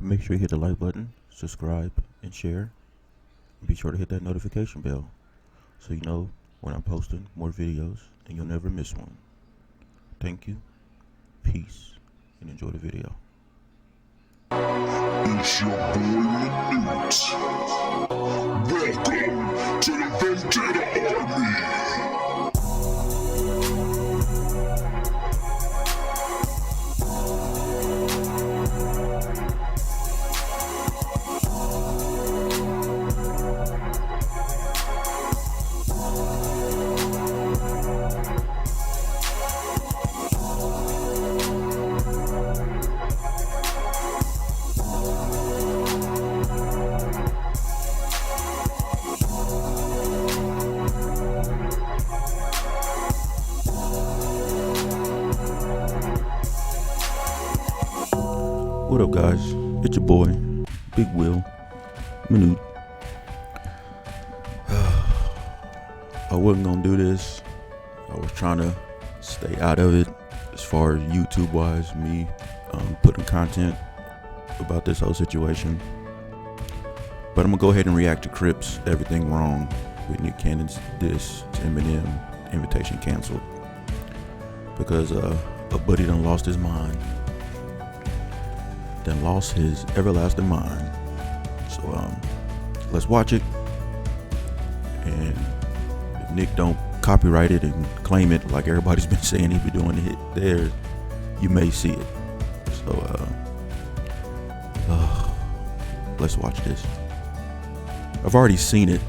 Make sure you hit the like button, subscribe, and share. And be sure to hit that notification bell so you know when I'm posting more videos and you'll never miss one. Thank you, peace, and enjoy the video. It's your boy Minute. Welcome to the Vendetta Army. What up, guys? It's your boy, Big Will, Minute. I wasn't gonna do this. I was trying to stay out of it as far as YouTube wise, me putting content about this whole situation. But I'm gonna go ahead and react to CRYPT's Everything Wrong with Nick Cannon's diss to Eminem, Invitation Canceled. Because a buddy done lost his mind. Then lost his everlasting mind. So let's watch it. And if Nick don't copyright it and claim it like everybody's been saying he be doing it there, you may see it. So let's watch this. I've already seen it.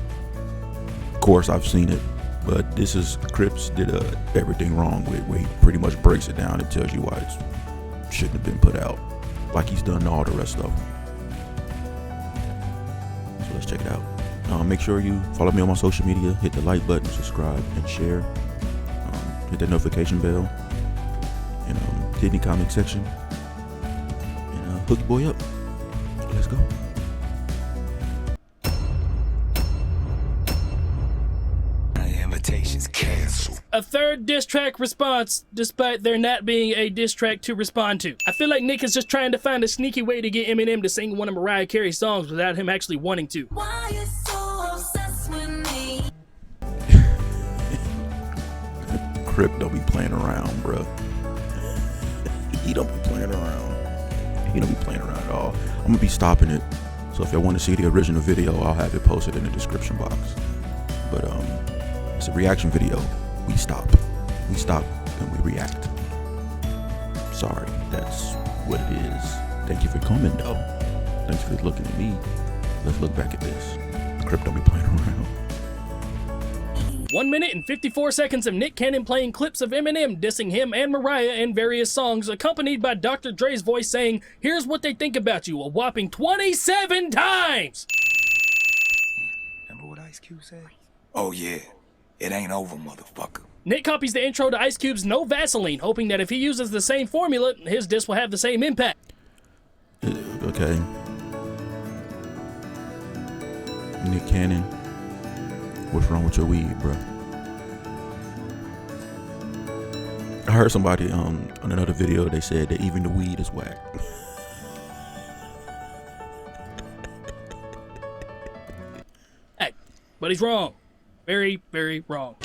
Of course I've seen it, but this is CRYPT did Everything Wrong with, where he pretty much breaks it down and tells you why it shouldn't have been put out, like he's done all the rest of them. So let's check it out. Make sure you follow me on my social media, hit the like button, subscribe, and share. Hit that notification bell, and hit any comment section, and hook your boy up. Let's go. Invitations canceled. A third diss track response, despite there not being a diss track to respond to. I feel like Nick is just trying to find a sneaky way to get Eminem to sing one of Mariah Carey's songs without him actually wanting to. Why you so obsessed with me? CRYPT don't be playing around, bro. He don't be playing around. He don't be playing around at all. I'm gonna be stopping it. So if y'all want to see the original video, I'll have it posted in the description box. But it's a reaction video. We stop and we react. Sorry, that's what it is. Thank you for coming though. Thanks for looking at me. Let's look back at this. CRYPT don't be playing around. 1 minute and 54 seconds of Nick Cannon playing clips of Eminem dissing him and Mariah in various songs, accompanied by Dr. Dre's voice saying, "Here's what they think about you," a whopping 27 times! Remember what Ice Cube said? Oh yeah, it ain't over, motherfucker. Nick copies the intro to Ice Cube's No Vaseline, hoping that if he uses the same formula, his diss will have the same impact. Okay. Nick Cannon, what's wrong with your weed, bro? I heard somebody on another video, they said that even the weed is whack. Hey, but he's wrong. Very, very wrong.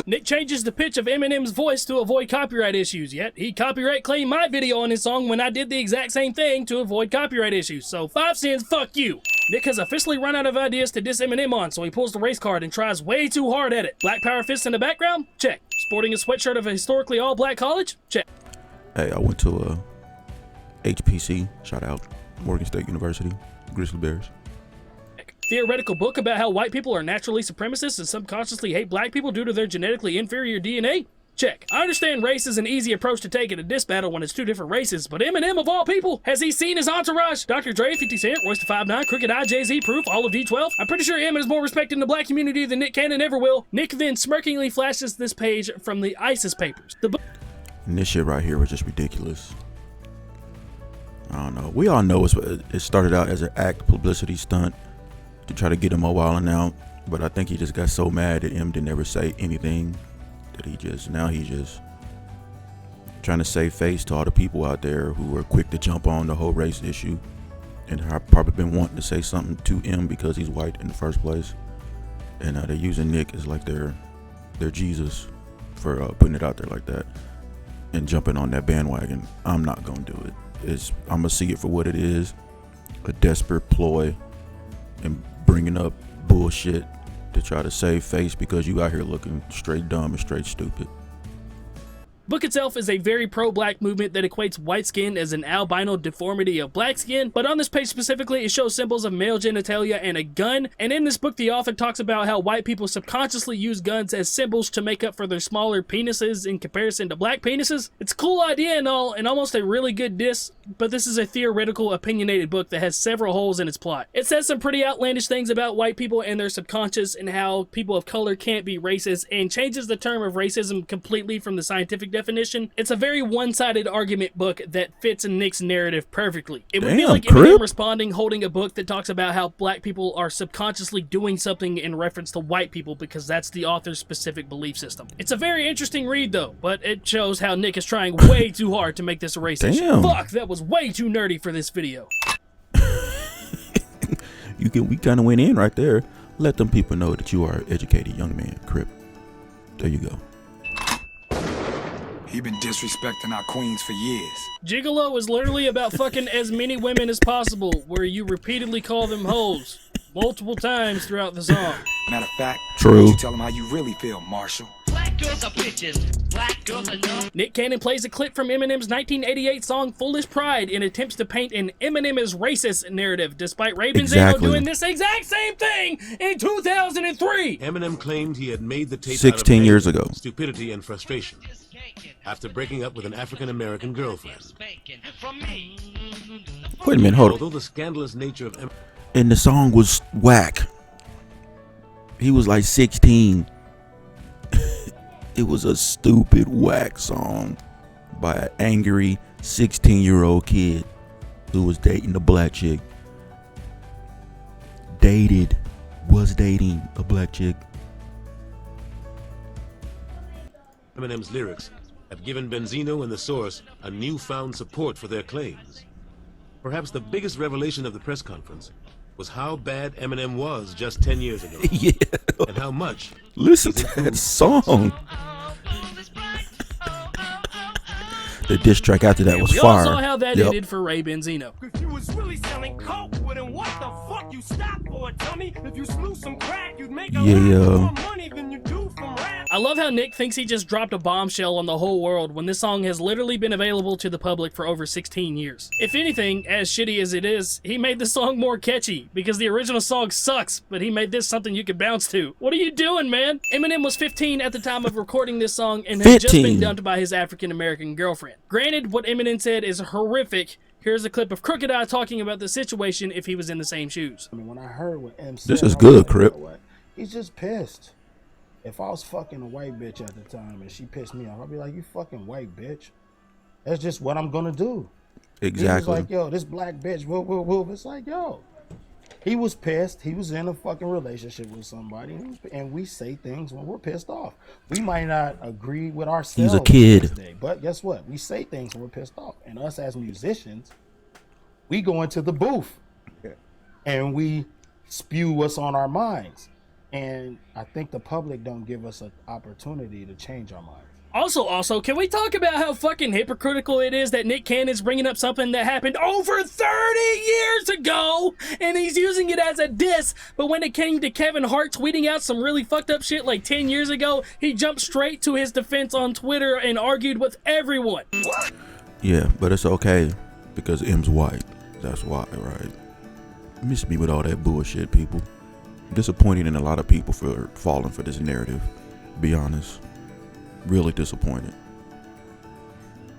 Nick changes the pitch of Eminem's voice to avoid copyright issues, yet he copyright claimed my video on his song when I did the exact same thing to avoid copyright issues. So 5 cents, fuck you. Nick has officially run out of ideas to diss Eminem on, so he pulls the race card and tries way too hard at it. Black power fists in the background? Check. Sporting a sweatshirt of a historically all-black college? Check. Hey, I went to HPC, shout out, Morgan State University, Grizzly Bears. Theoretical book about how white people are naturally supremacists and subconsciously hate black people due to their genetically inferior DNA? Check. I understand race is an easy approach to take in a diss battle when it's two different races, but Eminem of all people, has he seen his entourage? Dr. Dre, 50 Cent, Royce the 5'9", Crooked I, Jay-Z, Proof, all of D12? I'm pretty sure Eminem is more respected in the black community than Nick Cannon ever will. Nick then smirkingly flashes this page from the ISIS papers. And this shit right here was just ridiculous. I don't know. We all know it started out as an act, publicity stunt to try to get him a wilding out, but I think he just got so mad that M didn't ever say anything that he just trying to save face to all the people out there who were quick to jump on the whole race issue, and have probably been wanting to say something to him because he's white in the first place, and they're using Nick as like their Jesus for putting it out there like that and jumping on that bandwagon. I'm not gonna do it. I'm gonna see it for what it is, a desperate ploy and bringing up bullshit to try to save face because you out here looking straight dumb and straight stupid. Book itself is a very pro-black movement that equates white skin as an albino deformity of black skin, but on this page specifically, it shows symbols of male genitalia and a gun, and in this book, the author talks about how white people subconsciously use guns as symbols to make up for their smaller penises in comparison to black penises. It's a cool idea and all, and almost a really good diss, but this is a theoretical, opinionated book that has several holes in its plot. It says some pretty outlandish things about white people and their subconscious and how people of color can't be racist, and changes the term of racism completely from the scientific definition. It's a very one-sided argument book that fits in Nick's narrative perfectly. It would be like Eminem responding, holding a book that talks about how black people are subconsciously doing something in reference to white people because that's the author's specific belief system. It's a very interesting read though, but it shows how Nick is trying way too hard to make this a race issue. Fuck, that was way too nerdy for this video. We kind of went in right there. Let them people know that you are an educated young man, Crip. There you go. He been disrespecting our queens for years. Gigolo is literally about fucking as many women as possible, where you repeatedly call them hoes multiple times throughout the song. Matter of fact, true. You tell him how you really feel, Marshall. Black girls are bitches. Black girls are dumb. Nick Cannon plays a clip from Eminem's 1988 song Foolish Pride and attempts to paint an Eminem is racist narrative, despite Ray Benzino doing this exact same thing in 2003. Eminem claimed he had made the tape 16 out of years ago. Stupidity and frustration after breaking up with an African-American girlfriend. Wait a minute, hold on. Although the scandalous nature of Eminem, And the song was whack. He was like 16. It was a stupid whack song by an angry 16-year-old kid who was dating a black chick. Was dating a black chick. Eminem's lyrics have given Benzino and the Source a newfound support for their claims. Perhaps the biggest revelation of the press conference was how bad Eminem was just 10 years ago. Yeah. And how much. Listen to that song. The diss track after that was we fire. all saw how that ended for Ray Benzino. If you was really selling coke, well then what the fuck you stop for, dummy? If you slew some crack, you'd make a lot more money than you do from rap. I love how Nick thinks he just dropped a bombshell on the whole world when this song has literally been available to the public for over 16 years. If anything, as shitty as it is, he made the song more catchy because the original song sucks, but he made this something you could bounce to. What are you doing, man? Eminem was 15 at the time of recording this song and had just been dumped by his African-American girlfriend. Granted, what Eminem said is horrific. Here's a clip of Crooked Eye talking about the situation if he was in the same shoes. I mean, when I heard what M said, This is good, Crip. He's just pissed. If I was fucking a white bitch at the time and she pissed me off, I'd be like, you fucking white bitch. That's just what I'm gonna do. Exactly. He was like, yo, this black bitch, whoop. It's like, yo. He was pissed. He was in a fucking relationship with somebody, and we say things when we're pissed off. We might not agree with ourselves. He's a kid. Today, but guess what? We say things when we're pissed off. And us as musicians, we go into the booth and we spew what's on our minds. And I think the public don't give us an opportunity to change our minds. Also, can we talk about how fucking hypocritical it is that Nick Cannon's bringing up something that happened over 30 years ago, and he's using it as a diss, but when it came to Kevin Hart tweeting out some really fucked up shit like 10 years ago, he jumped straight to his defense on Twitter and argued with everyone. Yeah, but it's okay because M's white. That's why, right? Miss me with all that bullshit, people. Disappointed in a lot of people for falling for this narrative, to be honest. Really disappointed.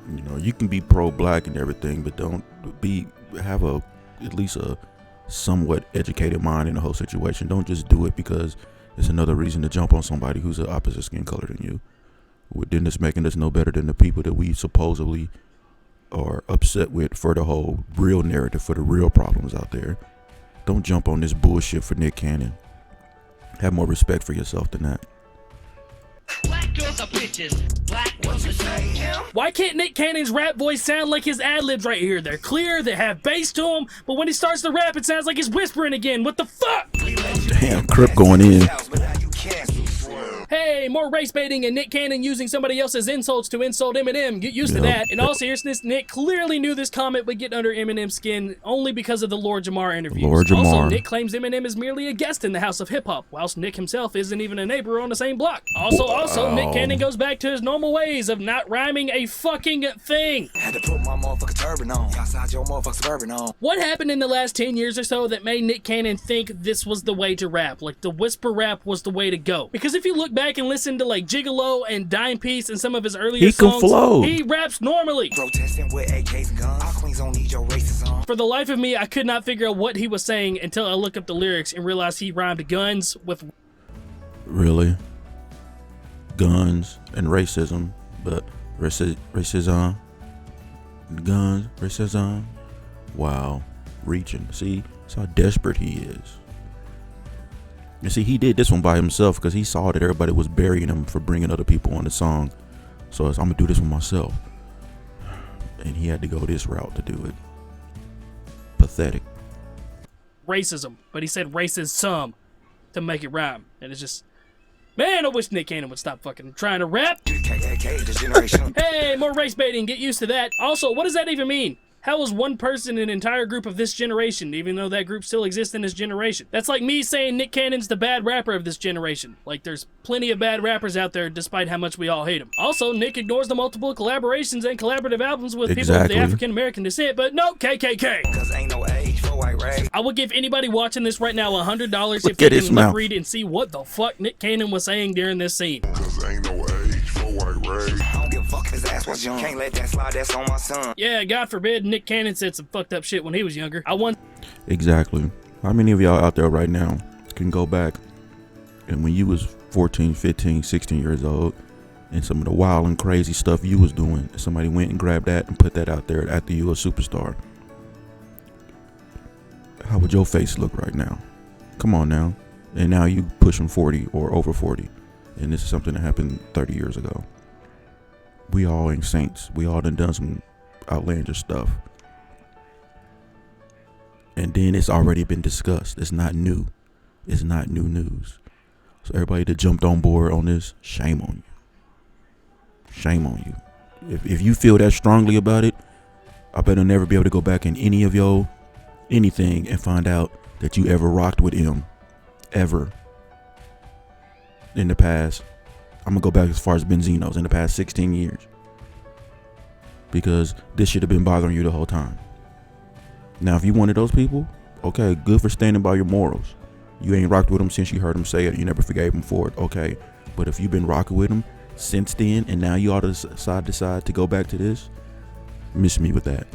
You know, you can be pro-black and everything, but don't have at least a somewhat educated mind in the whole situation. Don't just do it because it's another reason to jump on somebody who's the opposite skin color than you. Then it's making us no better than the people that we supposedly are upset with for the whole real narrative, for the real problems out there. Don't jump on this bullshit for Nick Cannon. Have more respect for yourself than that. Black girls are bitches. bitches. Black girls and Why can't Nick Cannon's rap voice sound like his ad-libs right here? They're clear, they have bass to them, but when he starts to rap, it sounds like he's whispering again. What the fuck? Damn, Crip going in. Hey, more race baiting and Nick Cannon using somebody else's insults to insult Eminem. Get used to Yep. that. In all seriousness, Nick clearly knew this comment would get under Eminem's skin only because of the Lord Jamar interviews. Lord Jamar. Also, Nick claims Eminem is merely a guest in the house of hip-hop, whilst Nick himself isn't even a neighbor on the same block. Also, Nick Cannon goes back to his normal ways of not rhyming a fucking thing. Had to put my motherfucking turban on. Outside your motherfucking suburban on. What happened in the last 10 years or so that made Nick Cannon think this was the way to rap? Like, the whisper rap was the way to go. Because if you look back and listen to, like, Gigolo and Dime Piece and some of his earlier He can songs, flow. he raps normally. Protesting with AKs and guns. Our queens don't need your races on. For the life of me, I could not figure out what he was saying until I looked up the lyrics and realized he rhymed guns with... Really? Guns and racism, but racism, guns, racism. Wow, reaching. See, that's how desperate he is. You see, he did this one by himself because he saw that everybody was burying him for bringing other people on the song. So I'm gonna do this one myself, and he had to go this route to do it. Pathetic. racism, but he said racism to make it rhyme. And it's just... Man, I wish Nick Cannon would stop fucking trying to rap. KKK, this generation. Hey, more race baiting. Get used to that. Also, what does that even mean? How is one person an entire group of this generation, even though that group still exists in this generation? That's like me saying Nick Cannon's the bad rapper of this generation. Like, there's plenty of bad rappers out there, despite how much we all hate him. Also, Nick ignores the multiple collaborations and collaborative albums with people of the African-American descent, but no, KKK. Cause ain't no age for white race. I would give anybody watching this right now $100 if Look they at his can mouth. read and see what the fuck Nick Cannon was saying during this scene. Cause ain't no age for white race. I don't give a fuck if his ass was young. Can't let that slide, that's on my son. Yeah, God forbid Nick Cannon said some fucked up shit when he was younger. I want... Exactly. How many of y'all out there right now can go back and when you was 14, 15, 16 years old and some of the wild and crazy stuff you was doing, somebody went and grabbed that and put that out there after you a superstar? How would your face look right now? Come on now. And now you pushing 40 or over 40. And this is something that happened 30 years ago. We all ain't saints. We all done some outlandish stuff. And then it's already been discussed. It's not new. It's not new news. So everybody that jumped on board on this, shame on you. Shame on you. If you feel that strongly about it, I better never be able to go back in any of your anything and find out that you ever rocked with him. Ever. In the past. I'm going to go back as far as Benzino's in the past 16 years. Because this should have been bothering you the whole time. Now, if you one of those people, okay, good for standing by your morals. You ain't rocked with him since you heard him say it. You never forgave him for it. Okay. But if you've been rocking with him since then, and now you ought to decide to go back to this, miss me with that.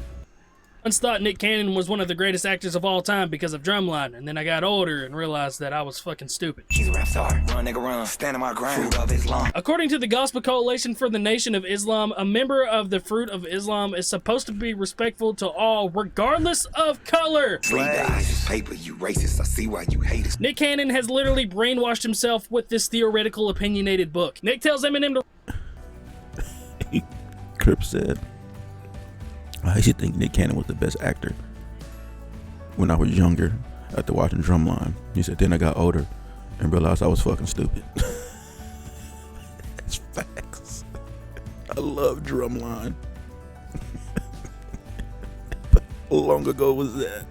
Once thought Nick Cannon was one of the greatest actors of all time because of Drumline, and then I got older and realized that I was fucking stupid. He's a rap star. Run, nigga, run. Stand in my ground. Fruit of Islam. According to the Gospel Coalition for the Nation of Islam, a member of the Fruit of Islam is supposed to be respectful to all, regardless of color. Sleep guys. Paper, you racist. I see why you hate us. Nick Cannon has literally brainwashed himself with this theoretical, opinionated book. Nick tells Eminem to... CRYPT said, I used to think Nick Cannon was the best actor when I was younger after watching Drumline. He said, then I got older and realized I was fucking stupid. That's facts. I love Drumline. But how long ago was that?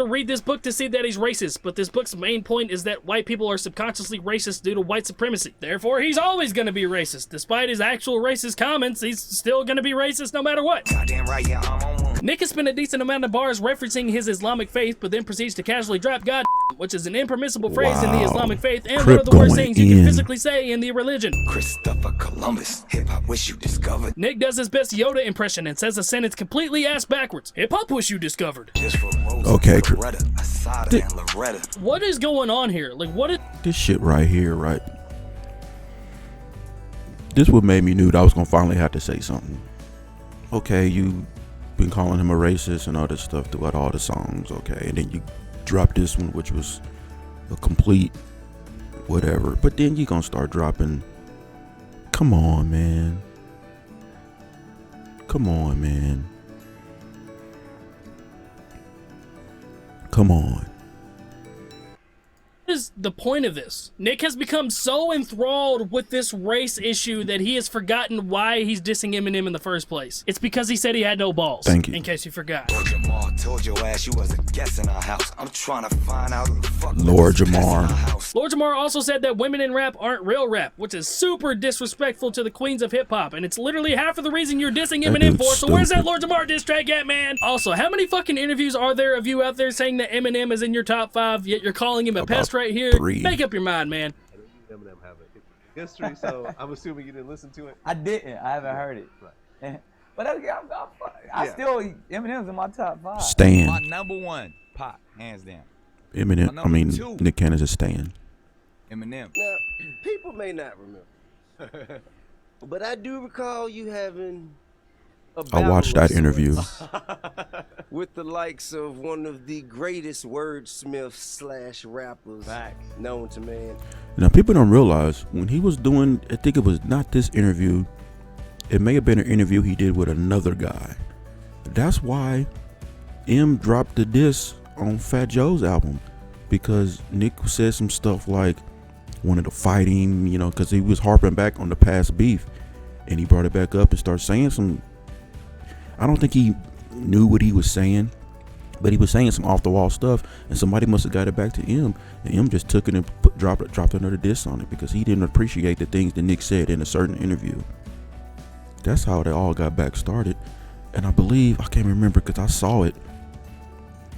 read this book to see that he's racist, but this book's main point is that white people are subconsciously racist due to white supremacy. Therefore, he's always going to be racist. Despite his actual racist comments, he's still going to be racist no matter what. Goddamn right, yeah, I'm on one. Nick has spent a decent amount of bars referencing his Islamic faith, but then proceeds to casually drop God, which is an impermissible phrase in the Islamic faith and one of the worst things you can physically say in the religion. Christopher Columbus, hip-hop wish you discovered. Nick does his best Yoda impression and says a sentence completely ass backwards. Hip-hop wish you discovered. Just for Rose, okay, Loretta, Asada, and Loretta. What is going on here? Like, what is... This shit right here, right? This what made me knew that I was gonna finally have to say something. Okay, you been calling him a racist and all this stuff throughout all the songs, okay, and then you dropped this one, which was a complete whatever. But then you gonna start dropping. Come on, man. Come on, man. Come on. What is the point of this? Nick has become so enthralled with this race issue that he has forgotten why he's dissing Eminem in the first place. It's because he said he had no balls. Thank you. In case you forgot. Lord Jamar told your ass you was a guest in our house. I'm trying to find out who the fuck Lord was this pest in Jamar. our house. Lord Jamar also said that women in rap aren't real rap, which is super disrespectful to the queens of hip hop, and it's literally half of the reason you're dissing That Eminem dude's for. So where's that stupid. Lord Jamar diss track at, man? Also, how many fucking interviews are there of you out there saying that Eminem is in your top 5, yet you're calling him a About pest right here? 3. Make up your mind, man. Eminem have a history, so I'm assuming you didn't listen to it. I didn't. I haven't heard it. Right. But I still Eminem's in my top 5. Stan. My number 1, Pop, hands down. Eminem. My I mean, number 2. Nick Cannon's a Stan. Eminem. Now, people may not remember, but I do recall you having a I watched battle that of interview. sorts with the likes of one of the greatest wordsmiths / rappers known to man. Now, people don't realize when he was doing, I think it was not this interview. It may have been an interview he did with another guy. That's why M dropped the diss on Fat Joe's album, because Nick said some stuff like wanted to fight him, you know, because he was harping back on the past beef, and he brought it back up and started saying some. I don't think he knew what he was saying, but he was saying some off the wall stuff, and somebody must have got it back to M, and M just took it and dropped another diss on it because he didn't appreciate the things that Nick said in a certain interview. That's how they all got back started, and I believe, I can't remember because I saw it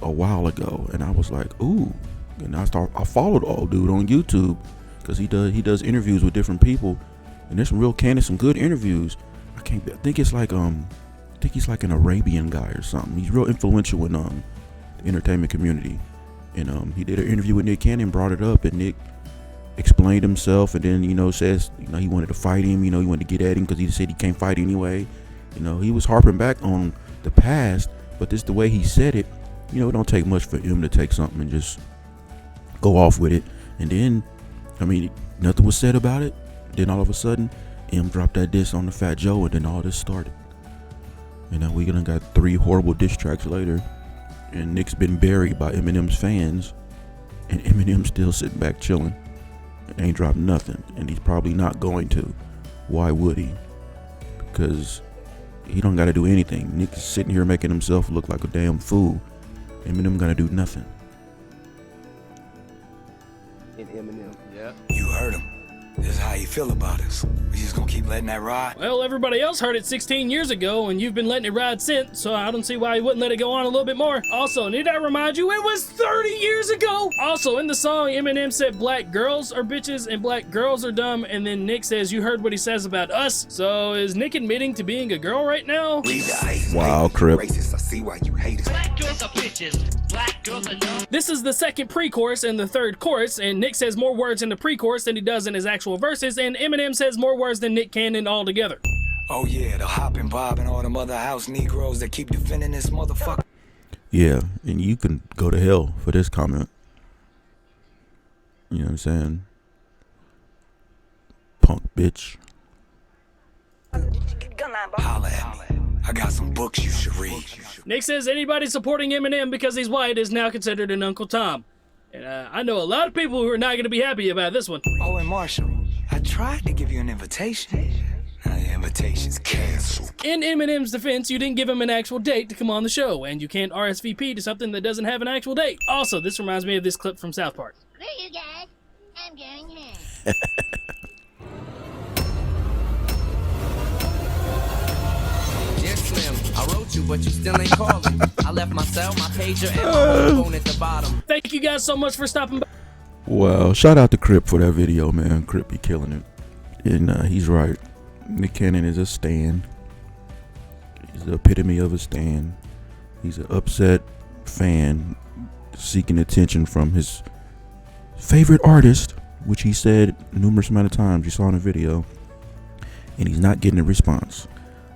a while ago, and I was like, ooh, and I followed old dude on YouTube because he does interviews with different people, and there's some real candid, some good interviews. I think it's like I think he's like an Arabian guy or something. He's real influential in the entertainment community, and he did an interview with Nick Cannon, brought it up, and Nick explained himself, and then says he wanted to fight him, he wanted to get at him because he said he can't fight anyway. He was harping back on the past, but this the way he said it. It don't take much for him to take something and just go off with it, and then nothing was said about it. Then all of a sudden M dropped that diss on the Fat Joe, and then all this started. We gonna got 3 horrible diss tracks later, and Nick's been buried by Eminem's fans, and Eminem's still sitting back chilling and ain't dropped nothing, and he's probably not going to. Why would he? Because he don't gotta do anything. Nick is sitting here making himself look like a damn fool. Eminem gotta do nothing. In Eminem. Yeah. You heard him. This is how you feel about us. We just gonna keep letting that ride? Well, everybody else heard it 16 years ago, and you've been letting it ride since, so I don't see why you wouldn't let it go on a little bit more. Also, need I remind you, it was 30 years ago! Also, in the song, Eminem said black girls are bitches and black girls are dumb, and then Nick says, you heard what he says about us. So, is Nick admitting to being a girl right now? Wow, Crip. Racist, I see why you hate us. Black girls are bitches. Black girls are dumb. This is the second pre-chorus and the third chorus, and Nick says more words in the pre-chorus than he does in his actual verses, and Eminem says more words than Nick Cannon altogether. Oh yeah, the Hop and Bob and all them other house Negroes that keep defending this motherfucker. Yeah, and you can go to hell for this comment. You know what I'm saying? Punk bitch. Holla at me. I got some books you should read. Nick says anybody supporting Eminem because he's white is now considered an Uncle Tom. And I know a lot of people who are not going to be happy about this one. Oh, and Marshall, I tried to give you an invitation. Now the invitation's canceled. In Eminem's defense, you didn't give him an actual date to come on the show, and you can't RSVP to something that doesn't have an actual date. Also, this reminds me of this clip from South Park. Screw you guys. I'm going home. Dear Slim, I wrote you, but you still ain't calling. I left my cell, my pager, and my phone at the bottom. Thank you guys so much for stopping by. Well, shout out to Crip for that video, man. Crip be killing it. And he's right. Nick Cannon is a stan. He's the epitome of a stan. He's an upset fan seeking attention from his favorite artist, which he said numerous amount of times. You saw in the video. And he's not getting a response.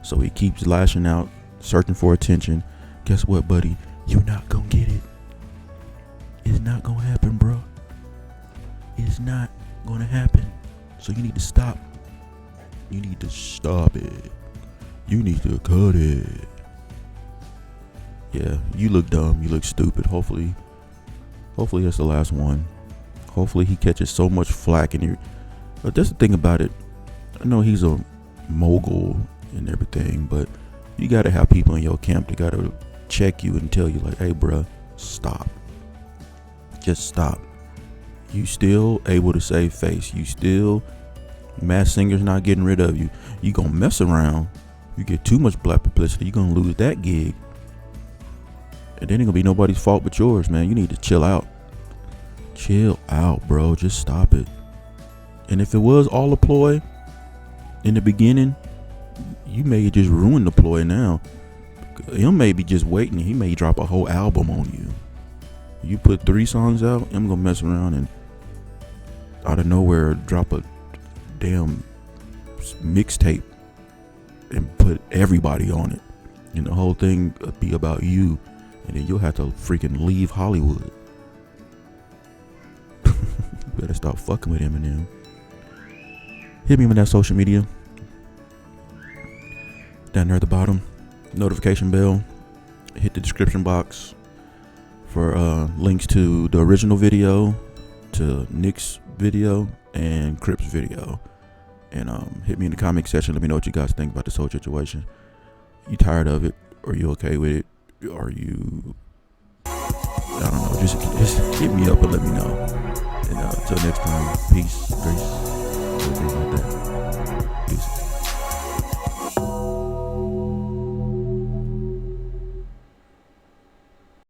So he keeps lashing out, searching for attention. Guess what, buddy? You're not gonna get it. It's not gonna happen, bro. It's not gonna happen. So you need to stop. You need to stop it. You need to cut it. Yeah, you look dumb. You look stupid. Hopefully that's the last one. Hopefully he catches so much flack in here. But that's the thing about it. I know he's a mogul and everything, but you gotta have people in your camp that gotta check you and tell you like, hey bruh, stop. Just stop. You still able to save face. You still, Masked Singer's not getting rid of you. You gonna mess around. You get too much black publicity, you gonna lose that gig. And then it gonna be nobody's fault but yours, man. You need to chill out. Chill out, bro. Just stop it. And if it was all a ploy in the beginning, you may just ruin the ploy now. Him may be just waiting. He may drop a whole album on you. You put 3 songs out, I'm gonna mess around and out of nowhere drop a damn mixtape and put everybody on it. And the whole thing be about you. And then you'll have to freaking leave Hollywood. Better stop fucking with Eminem. Hit me with that social media. Down there at the bottom. Notification bell. Hit the description box for links to the original video, to Nick's video, and CRYPT's video. And hit me in the comment section. Let me know what you guys think about this whole situation. You tired of it? Are you okay with it? Are you, I don't know, just hit me up and let me know. And until next time, peace, grace, everything like that. Peace.